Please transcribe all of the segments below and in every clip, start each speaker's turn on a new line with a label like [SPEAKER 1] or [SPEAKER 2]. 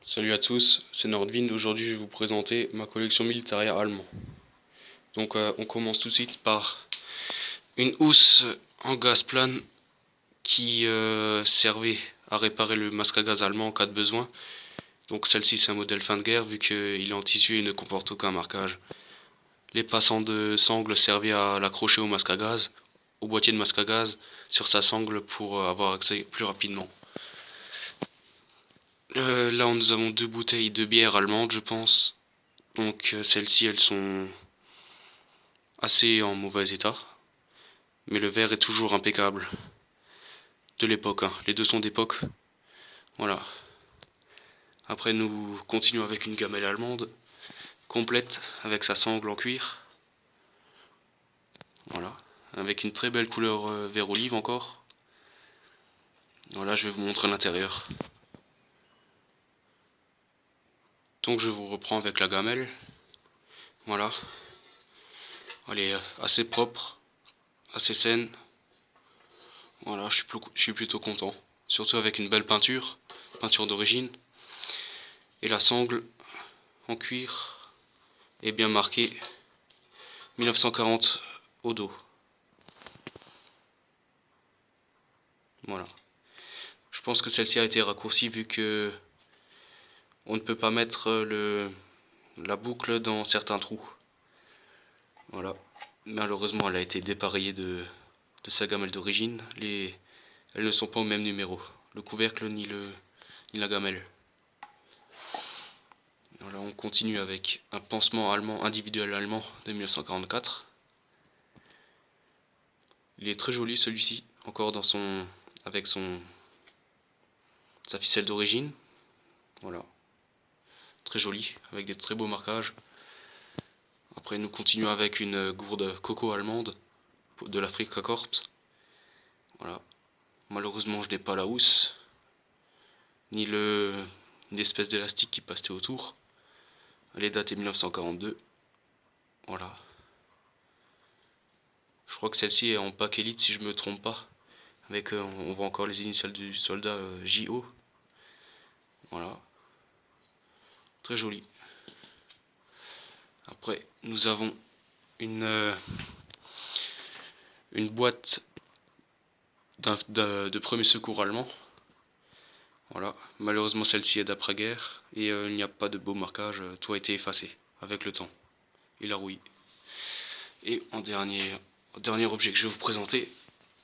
[SPEAKER 1] Salut à tous, c'est Nordwind. Aujourd'hui, je vais vous présenter ma collection militaire allemand. Donc, on commence tout de suite par une housse en gaz plane qui servait à réparer le masque à gaz allemand en cas de besoin. Donc, celle-ci, c'est un modèle fin de guerre vu qu'il est en tissu et ne comporte aucun marquage. Les passants de sangle servaient à l'accrocher au masque à gaz, au boîtier de masque à gaz, sur sa sangle pour avoir accès plus rapidement. Là, nous avons deux bouteilles de bière allemande, je pense. Donc, celles-ci, elles sont assez en mauvais état, mais le verre est toujours impeccable. De l'époque, hein. Les deux sont d'époque. Voilà. Après, nous continuons avec une gamelle allemande, complète, avec sa sangle en cuir. Voilà. Avec une très belle couleur vert olive encore. Voilà, je vais vous montrer l'intérieur. Donc, je vous reprends avec la gamelle. Voilà. Elle est assez propre, assez saine. Voilà, je suis plutôt content. Surtout avec une belle peinture d'origine. Et la sangle en cuir est bien marquée 1940 au dos. Voilà. Je pense que celle-ci a été raccourcie vu que on ne peut pas mettre la boucle dans certains trous. Voilà. Malheureusement, elle a été dépareillée de sa gamelle d'origine. Elles ne sont pas au même numéro. Le couvercle ni la gamelle. Voilà, on continue avec un pansement allemand individuel allemand de 1944. Il est très joli celui-ci, encore avec sa ficelle d'origine. Voilà, très joli, avec des très beaux marquages. Après, nous continuons avec une gourde coco allemande de l'Africa Corps. Voilà. Malheureusement, je n'ai pas la housse, ni l'espèce d'élastique qui passait autour. Elle est datée 1942. Voilà. Je crois que celle-ci est en pack élite si je me trompe pas. Avec, on voit encore les initiales du soldat JO. Voilà. Très joli. Après, nous avons une, une boîte de premier secours allemand. Voilà. Malheureusement, celle-ci est d'après-guerre et il n'y a pas de beau marquage. Tout a été effacé avec le temps et la rouille. Et dernier objet que je vais vous présenter,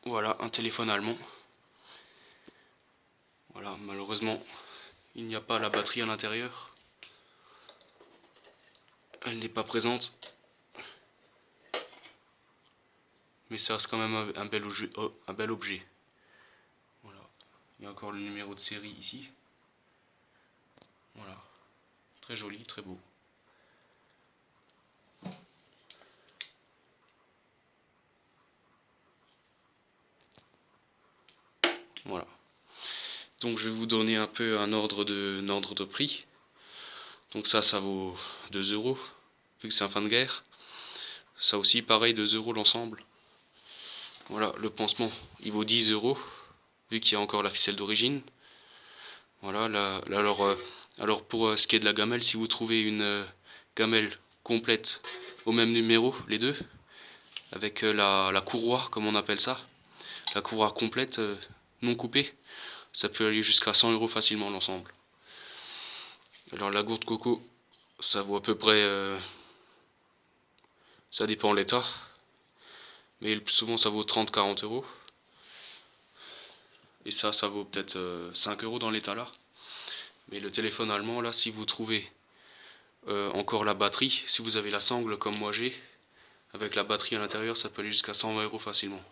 [SPEAKER 1] voilà un téléphone allemand. Voilà, malheureusement, il n'y a pas la batterie à l'intérieur. Elle n'est pas présente. Mais ça reste quand même un bel objet. Un bel objet. Voilà. Il y a encore le numéro de série ici. Voilà. Très joli, très beau. Voilà. Donc je vais vous donner un peu un ordre de prix. Donc ça vaut 2 euros, vu que c'est un fin de guerre. Ça aussi, pareil, 2 euros l'ensemble. Voilà, le pansement, il vaut 10 euros, vu qu'il y a encore la ficelle d'origine. Voilà, alors pour ce qui est de la gamelle, si vous trouvez une gamelle complète au même numéro, les deux, avec la courroie, comme on appelle ça, la courroie complète, non coupée, ça peut aller jusqu'à 100 euros facilement l'ensemble. Alors la gourde coco, ça vaut à peu près, ça dépend de l'état, mais le plus souvent ça vaut 30-40 euros. Et ça vaut peut-être 5 euros dans l'état là. Mais le téléphone allemand, là, si vous trouvez encore la batterie, si vous avez la sangle comme moi j'ai, avec la batterie à l'intérieur, ça peut aller jusqu'à 120 euros facilement.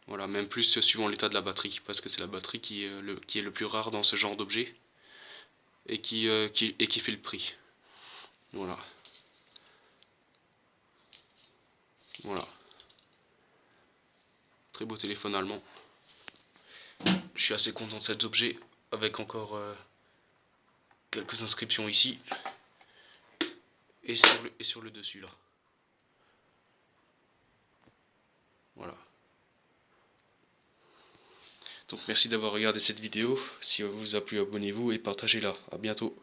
[SPEAKER 1] Voilà, même plus suivant l'état de la batterie, parce que c'est la batterie qui est le plus rare dans ce genre d'objet et qui fait le prix. Voilà. Voilà. Très beau téléphone allemand. Je suis assez content de cet objet, avec encore quelques inscriptions ici et sur le dessus là. Voilà. Donc merci d'avoir regardé cette vidéo. Si elle vous a plu, abonnez-vous et partagez-la. À bientôt.